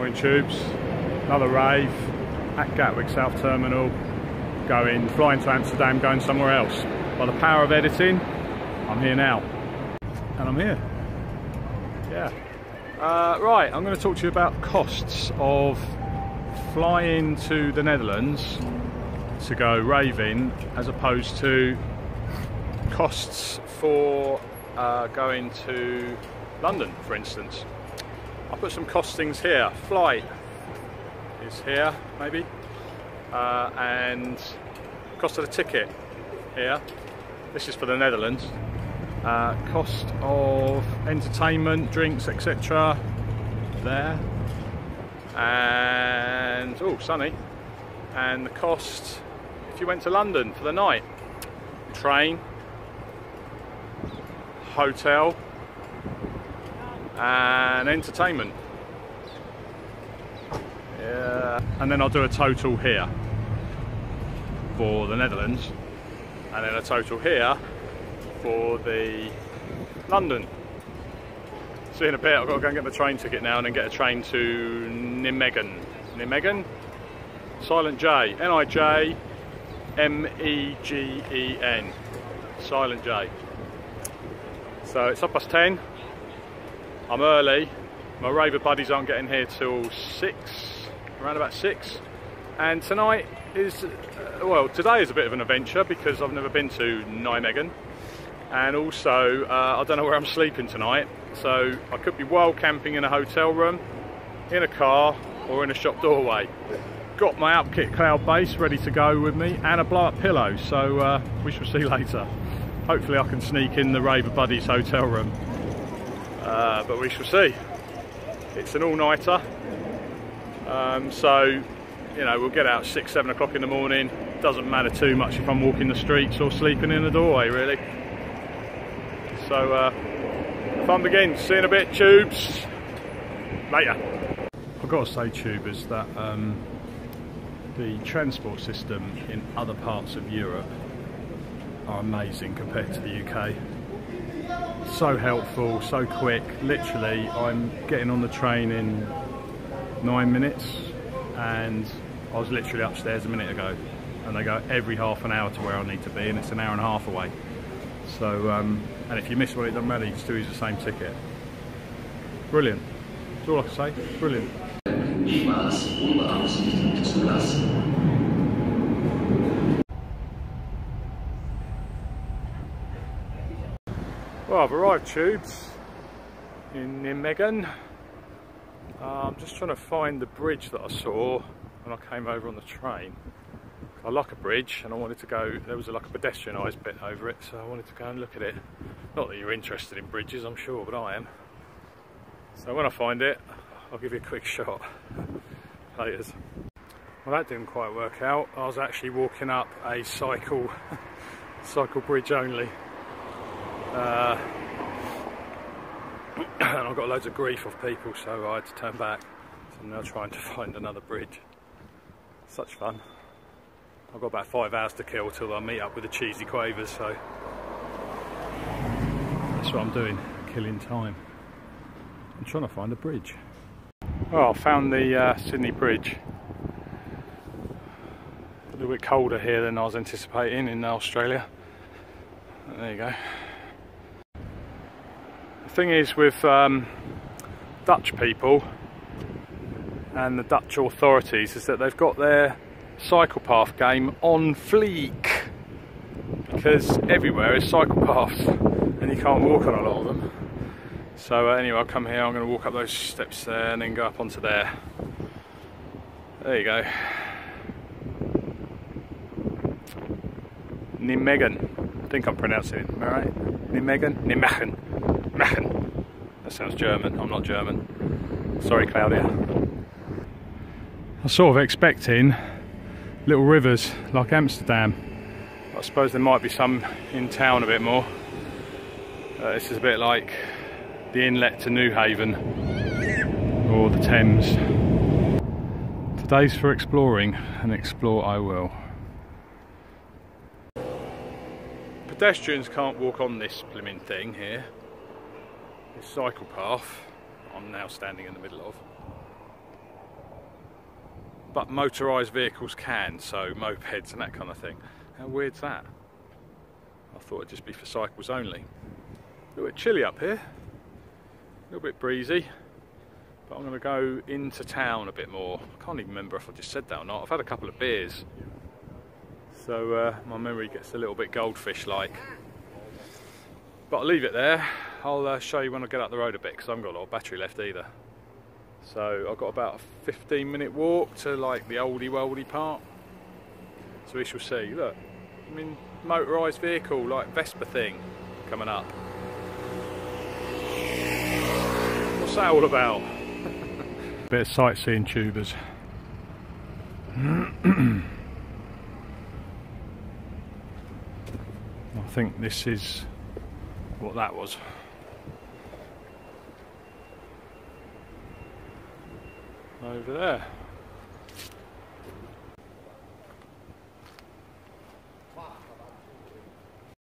Morning tubes, another rave at Gatwick South Terminal, flying to Amsterdam, going somewhere else. By the power of editing, I'm here now. And I'm here. Yeah. Right, I'm going to talk to you about costs of flying to the Netherlands to go raving as opposed to costs for going to London, for instance. I'll put some costings here. Flight is here, maybe, and cost of the ticket here. This is for the Netherlands. Cost of entertainment, drinks, etc. there, and oh, sunny. And the cost if you went to London for the night: train, hotel, and entertainment. Yeah. And then I'll do a total here for the Netherlands, and then a total here for the London. See you in a bit. I've got to go and get my train ticket now and then get a train to Nijmegen. Nijmegen? Silent J. N-I-J-M-E-G-E-N. Silent J. So it's 10:30. I'm early. My raver buddies aren't getting here till 6, around about 6. And tonight is, well, today is a bit of an adventure because I've never been to Nijmegen. And also, I don't know where I'm sleeping tonight. So I could be wild camping in a hotel room, in a car, or in a shop doorway. Got my upkit cloud base ready to go with me and a blow up pillow. So we shall see later. Hopefully I can sneak in the raver buddies hotel room. But we shall see. It's an all-nighter, so you know, we'll get out at 6, 7 o'clock in the morning. Doesn't matter too much if I'm walking the streets or sleeping in a doorway, really. So the fun begins. See you in a bit, tubes. Later. I've got to say, tubers, that the transport system in other parts of Europe are amazing compared to the UK. So helpful, so quick. Literally, I'm getting on the train in 9 minutes, and I was literally upstairs a minute ago, and they go every half an hour to where I need to be, and it's an hour and a half away. So, and if you miss one, it doesn't matter, you can still use the same ticket. Brilliant. That's all I can say. Brilliant. Well, I've arrived, tubes, in Nijmegen. I'm just trying to find the bridge that I saw when I came over on the train. I like a bridge, and I wanted to go. There was like a pedestrianised bit over it, so I wanted to go and look at it. Not that you're interested in bridges, I'm sure, but I am. So when I find it, I'll give you a quick shot. Laters. Well, that didn't quite work out. I was actually walking up a cycle bridge only. And I got loads of grief off people, so I had to turn back. So I'm now trying to find another bridge. Such fun. I've got about 5 hours to kill till I meet up with the cheesy quavers, so that's what I'm doing, killing time. I'm trying to find a bridge. Well, I found the Sydney Bridge. A little bit colder here than I was anticipating in Australia. And there you go. The thing is with Dutch people and the Dutch authorities is that they've got their cycle path game on fleek, because everywhere is cycle paths and you can't walk on a lot of them. So anyway, I'll come here, I'm going to walk up those steps there and then go up onto there. There you go. Nijmegen. I think I'm pronouncing it, am I right? Nijmegen? Nijmegen. Nijmegen. That sounds German. I'm not German. Sorry, Claudia. I was sort of expecting little rivers like Amsterdam. I suppose there might be some in town a bit more. This is a bit like the inlet to Newhaven or the Thames. Today's for exploring, and explore I will. Pedestrians can't walk on this blimmin' thing here. This cycle path I'm now standing in the middle of. but motorised vehicles can, so mopeds and that kind of thing. How weird's that? I thought it'd just be for cycles only. A little bit chilly up here, a little bit breezy, but I'm going to go into town a bit more. I can't even remember if I just said that or not. I've had a couple of beers, so my memory gets a little bit goldfish-like. But I'll leave it there. I'll show you when I get up the road a bit, because I haven't got a lot of battery left either. So I've got about a 15-minute walk to like the oldie worldy part. So we shall see. Look, I mean, motorised vehicle, like Vespa thing, coming up. What's that all about? Bit of sightseeing tubers. I think this is what that was. Over there.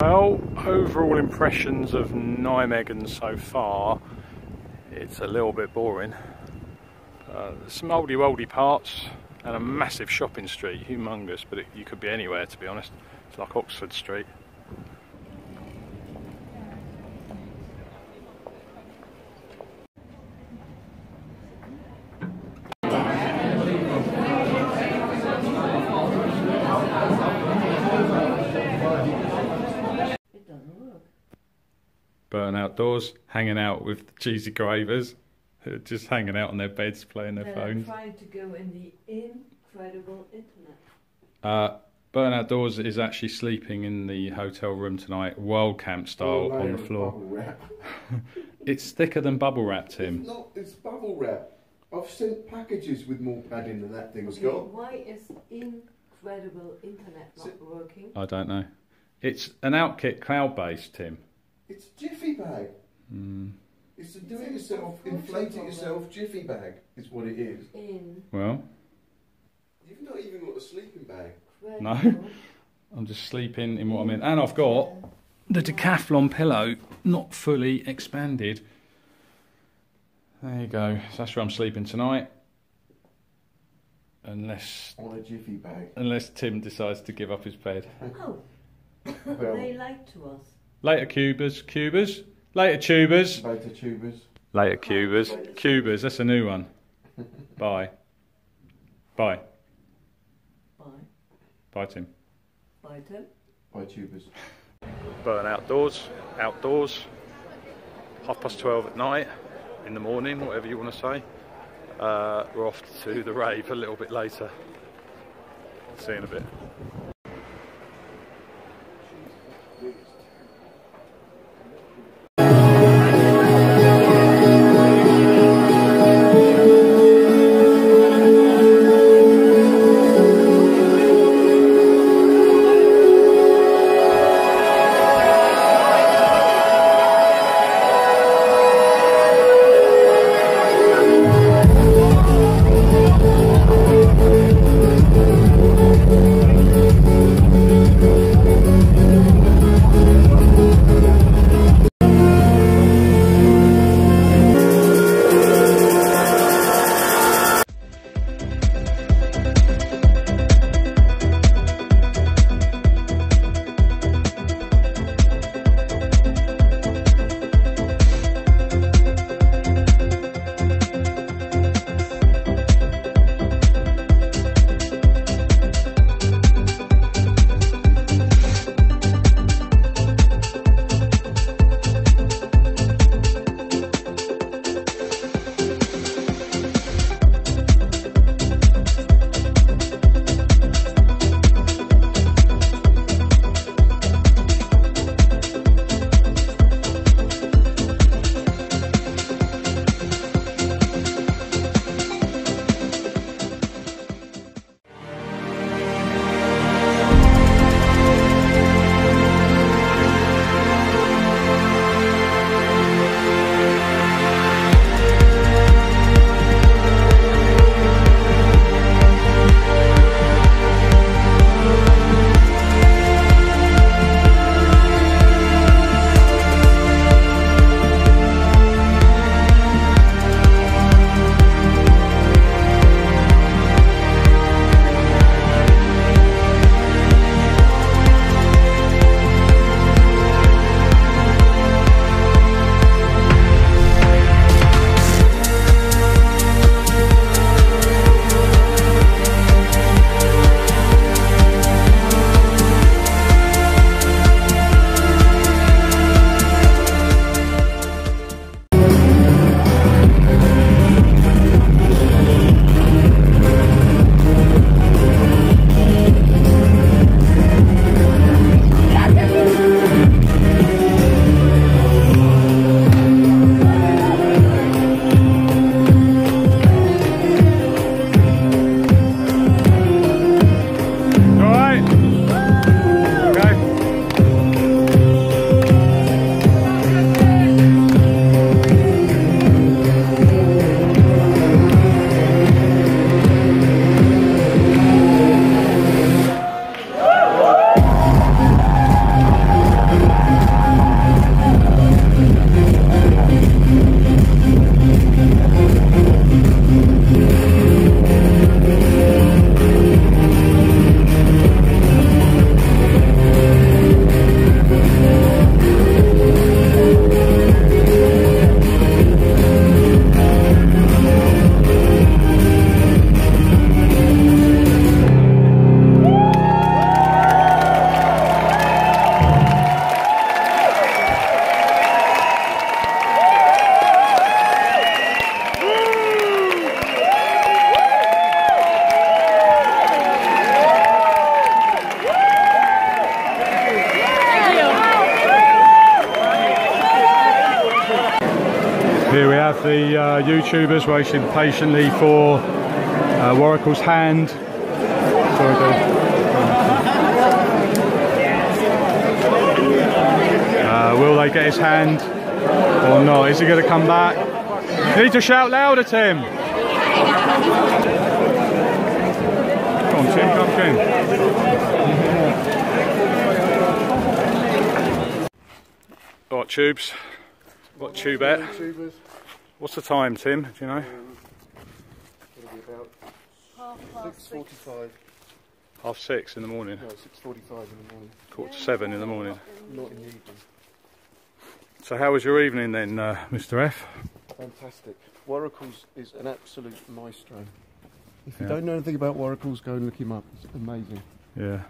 Well, overall impressions of Nijmegen so far, it's a little bit boring. There's some oldie worldy parts and a massive shopping street, humongous, but you could be anywhere, to be honest. It's like Oxford Street. Burton outdoors, hanging out with the cheesy cravers, who are just hanging out on their beds playing their phones. Trying to go in the incredible internet. Burton outdoors is actually sleeping in the hotel room tonight, world camp style, on the floor. It's thicker than bubble wrap, Tim. It's not, it's bubble wrap. I've sent packages with more padding than that thing's Okay, got. why is incredible internet not working? I don't know. It's an OutKit cloud-based, Tim. It's Jiffy bag. It's a do-it-yourself, inflate-it-yourself Jiffy bag is what it is. Well, you've not even got a sleeping bag. No, I'm just sleeping in what I'm in. And I've got the Decathlon pillow, not fully expanded. There you go. So that's where I'm sleeping tonight. Unless... on a Jiffy bag. Unless Tim decides to give up his bed. Oh, Well, they lied to us. Later, Cubers. Cubers. Later, Tubers. later tubers. Later, Cubers. Cubers, that's a new one. Bye. Bye. Bye. Bye, Tim. Bye, Tim. Bye tubers. Burton outdoors. 12:30 at night, in the morning, whatever you want to say. We're off to the Rave a little bit later. See you in a bit. the YouTubers waiting patiently for Worakls' hand. Sorry, dude. Will they get his hand or not? Is he going to come back? You need to shout louder, Tim. Come on, Tim, come in. Alright, tubes. What tubette? What's the time, Tim? Do you know? It'll be about 6:45. 6:30 in the morning. No, 6:45 in the morning. 6:45 in the morning. Not in the evening. So how was your evening then, Mr. F? Fantastic. Worakls is an absolute maestro. If you don't know anything about Worakls, go and look him up. It's amazing. Yeah,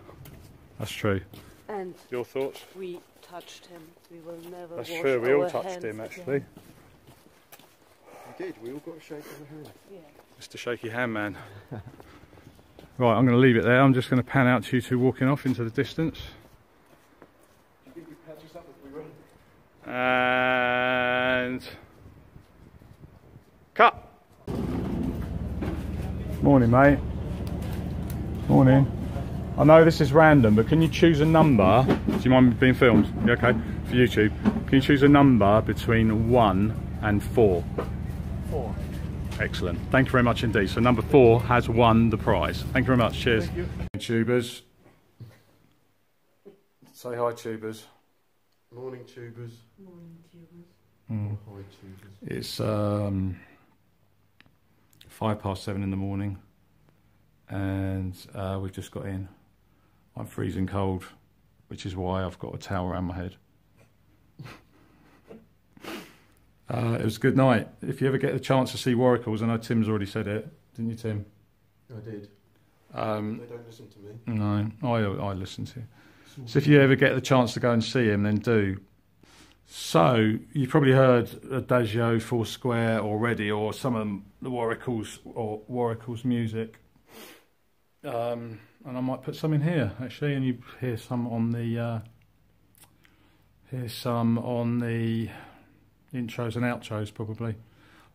that's true. And your thoughts? we touched him. We will never. That's wash true. We all our touched hands him actually. again. We did. We all got a shake of the hand. Yeah. Mr. Shaky Hand Man. Right, I'm going to leave it there. I'm just going to pan out to you two walking off into the distance. Do you think we'd catch us up if we run? And cut. Morning, mate. Morning. I know this is random, but can you choose a number? Do you mind being filmed? Yeah, okay. For YouTube, can you choose a number between 1 and 4? 4. Excellent. Thank you very much indeed. So number 4 has won the prize. Thank you very much. Cheers. Thank you. Tubers. Say hi, tubers. Morning, tubers. Morning, tubers. Hi, tubers. It's 7:05 in the morning, and we've just got in. I'm freezing cold, which is why I've got a towel around my head. It was a good night. If you ever get the chance to see Worakls, I know Tim's already said it, didn't you, Tim? I did. They don't listen to me. No, I listen to you. So if you ever get the chance to go and see him, then do. So you probably heard Adagio, Foursquare already, or some of the Worakls music. And I might put some in here actually, and you hear some on the intros and outros probably.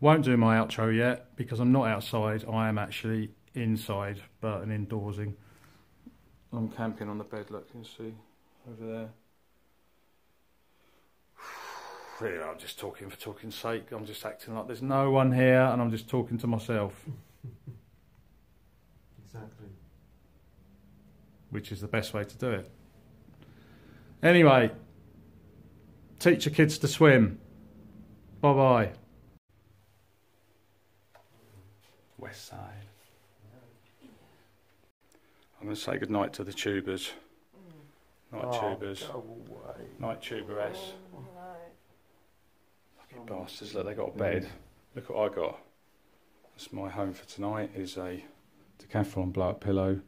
Won't do my outro yet because I'm not outside. I am actually inside, but an indoorsing. I'm camping on the bed. Look, you can see over there. Really, I'm just talking for talking's sake. I'm just acting like there's no one here, and I'm just talking to myself. Exactly. Which is the best way to do it. Anyway, teach your kids to swim. Bye bye. West side. I'm going to say goodnight to the tubers. Night tubers. Go away. Night tuberess. Lucky bastards. Look, they got a bed. Look what I got. That's my home for tonight. Is a Decathlon blow-up pillow.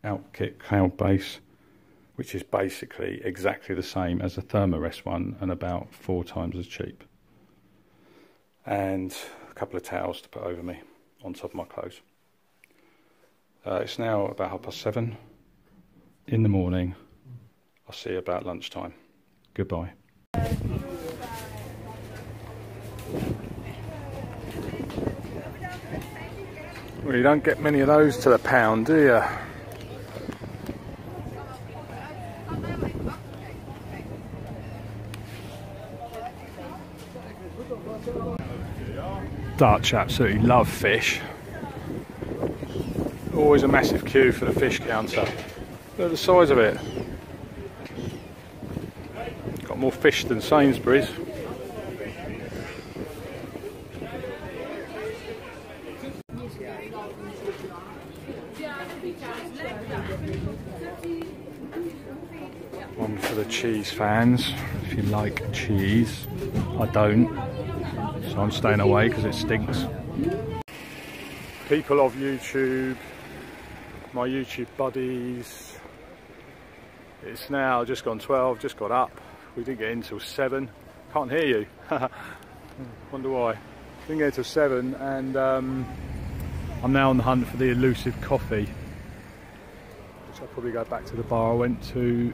Outkit cloud base, which is basically exactly the same as a Thermarest one and about 4 times as cheap. And a couple of towels to put over me on top of my clothes. It's now about 7:30 in the morning. I'll see you about lunchtime. Goodbye. Well, you don't get many of those to the pound, do you? Dutch absolutely love fish. Always a massive queue for the fish counter. Look at the size of it. Got more fish than Sainsbury's. One for the cheese fans, if you like cheese. I don't, so I'm staying away because it stinks. People of YouTube, my YouTube buddies, it's now just gone 12, just got up. We didn't get in till 7. Can't hear you. Wonder why. Didn't get in till 7, and I'm now on the hunt for the elusive coffee. Which I'll probably go back to the bar I went to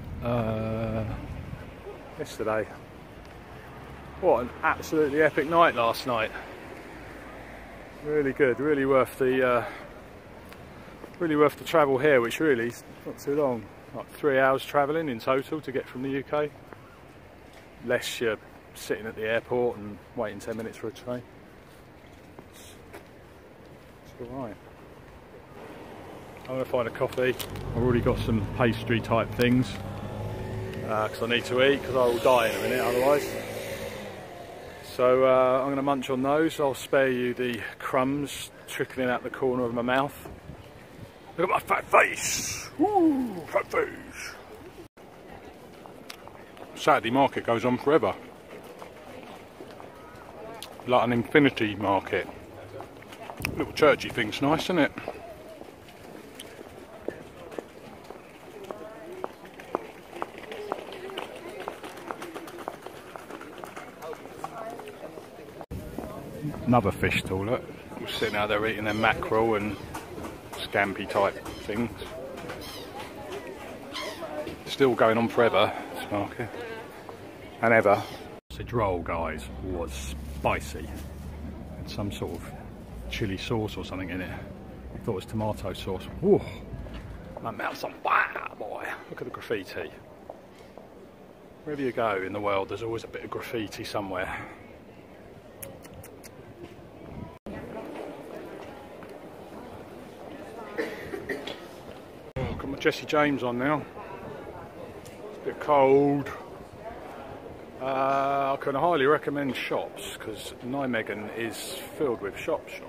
yesterday. What an absolutely epic night last night. Really good, really worth the travel here, which really is not too long. Like 3 hours travelling in total to get from the UK. Less you're sitting at the airport and waiting 10 minutes for a train. It's alright. I'm going to find a coffee. I've already got some pastry type things because I need to eat, because I will die in a minute otherwise. So I'm going to munch on those. I'll spare you the crumbs trickling out the corner of my mouth. Look at my fat face! Woo, fat face! Saturday market goes on forever. Like an infinity market. Little churchy thing's nice, isn't it? Another fish stall, look. We're sitting out there eating their mackerel and scampi type things. Still going on forever, this market. And ever. Sausage roll, guys, was spicy. Had some sort of chilli sauce or something in it. I thought it was tomato sauce. Whoa, my mouth's on fire, boy. Look at the graffiti. Wherever you go in the world, there's always a bit of graffiti somewhere. Jesse James on now. It's a bit cold. I can highly recommend shops, because Nijmegen is filled with shops,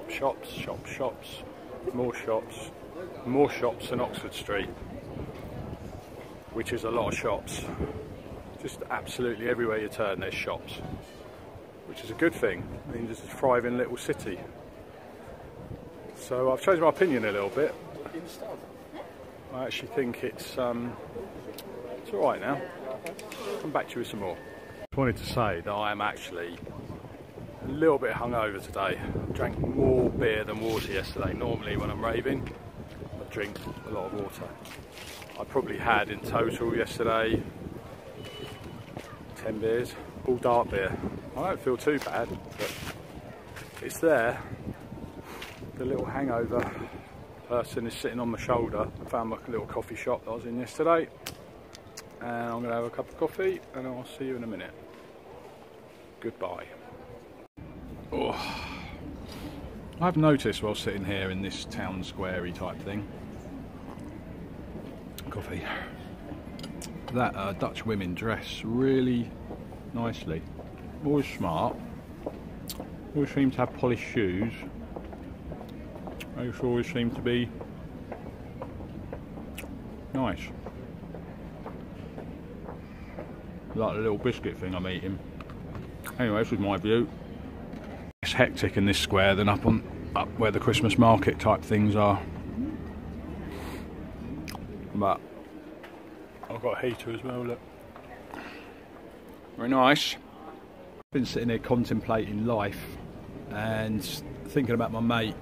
more shops than Oxford Street, which is a lot of shops. Just absolutely everywhere you turn there's shops, which is a good thing. I mean, it's a thriving little city. So I've changed my opinion a little bit. I actually think it's alright now. I'll come back to you with some more. I wanted to say that I am actually a little bit hungover today. I drank more beer than water yesterday. Normally when I'm raving, I drink a lot of water. I probably had in total yesterday 10 beers, all dark beer. I don't feel too bad, but it's there. The little hangover person is sitting on my shoulder. I found my little coffee shop that I was in yesterday, and I'm going to have a cup of coffee and I'll see you in a minute. Goodbye. Oh. I've noticed while sitting here in this town square-y type thing, coffee, that Dutch women dress really nicely. Always smart, always seem to have polished shoes. They always seem to be nice. Like the little biscuit thing I'm eating. Anyway, this is my view. It's hectic in this square than up where the Christmas market type things are. But I've got a heater as well, look. Very nice. Been sitting here contemplating life and thinking about my mate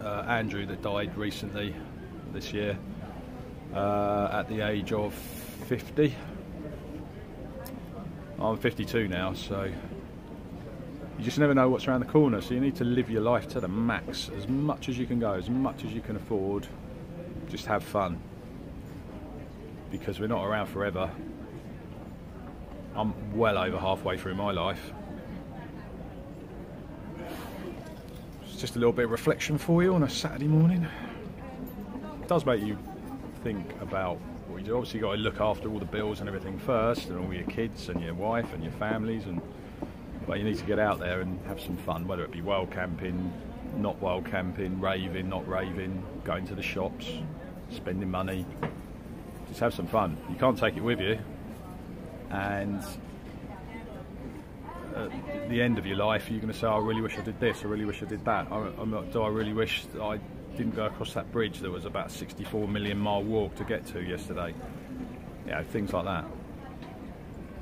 Andrew, that died recently this year at the age of 50. I'm 52 now, so you just never know what's around the corner, so you need to live your life to the max, as much as you can go, as much as you can afford. Just have fun, because we're not around forever. I'm well over halfway through my life. Just a little bit of reflection for you on a Saturday morning. It does make you think about what you do. Obviously you've got to look after all the bills and everything first, and all your kids and your wife and your families, but you need to get out there and have some fun, whether it be wild camping, not wild camping, raving, not raving, going to the shops, spending money. Just have some fun. You can't take it with you, and at the end of your life you're going to say, I really wish I did this, I really wish I did that. Do I really wish that I didn't go across that bridge that was about a 64 million mile walk to get to yesterday? You know, things like that.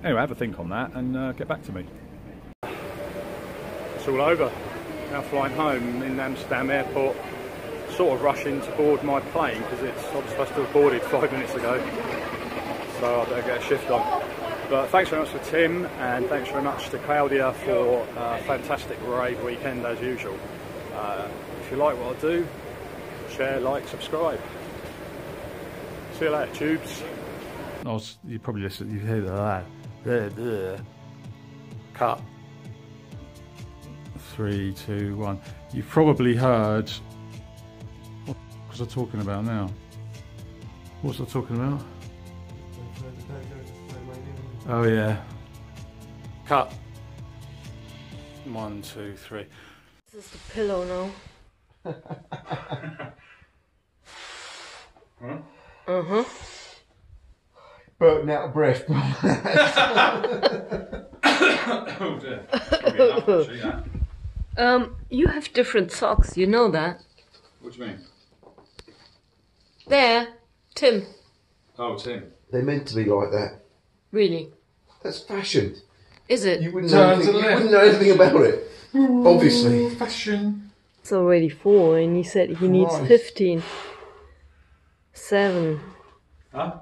Anyway, have a think on that and get back to me. It's all over. Now flying home in Amsterdam airport, sort of rushing to board my plane because I was supposed to have boarded 5 minutes ago, so I better get a shift on. But thanks very much to Tim, and thanks very much to Claudia for a fantastic rave weekend as usual. If you like what I do, share, like, subscribe. See you later, tubes. You probably listen, you hear that. Cut. 3, 2, 1. You've probably heard. What was I talking about now? What was I talking about? Oh yeah. Cut. 1, 2, 3. This is the pillow now. Huh? Uh-huh. Burton out of breath. Oh dear. Probably enough, actually, that. You have different socks, you know that. What do you mean? There, Tim. Oh, Tim. They're meant to be like that. Really? That's fashion. Is it? You wouldn't know anything about it. Obviously. Fashion. It's already 4 and he said he needs 15. 7. Huh?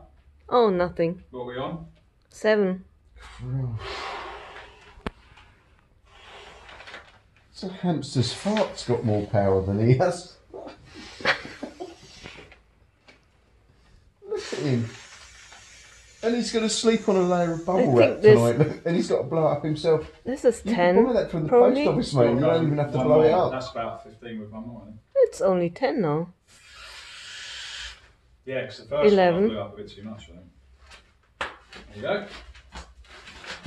Oh, nothing. What are we on? 7. So hamster's fart's got more power than he has. Look at him. And he's going to sleep on a layer of bubble wrap tonight. And he's got to blow it up himself. This is You 10. can buy that from the probably. post office, mate. You don't even have to blow it up. That's about 15 with one more, I think. It's only 10 now. Yeah, because the first 11. one I blew up a bit too much, I think. There you go.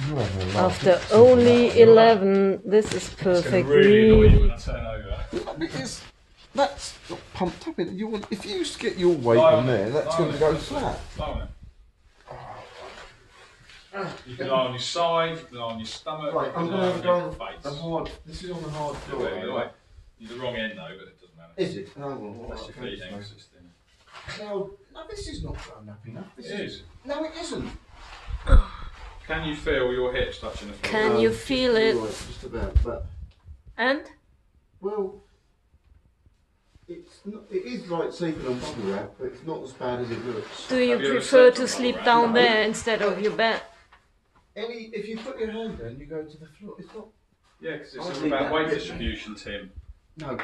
You're having a laugh. After only 11, this is It's going perfect. to really annoy you when I turn over. Because that's not pumped up. You want, if you used to get your weight on there, that's going to go flat. Lie on it. You can lie on your side, you can lie on your stomach, Right, you I'm can going lie to on go your on face. the hard. This is on the hard Do floor. it either way. You're the wrong end though, but it doesn't matter. Is it? No, That's your feet next to this thing. No, this is not grown up enough. This It is. No, it isn't. Can you feel your hips touching the floor? Can you feel it? Right, just about. But And? well, it is like sleeping on bubble wrap, but it's not as bad as it looks. Do you Have you ever prefer slept to on sleep bubble down wrap? there instead of your bed? If you put your hand down, you go to the floor. It's not. Yeah, because it's I all think about that weight bit- distribution, Tim. No,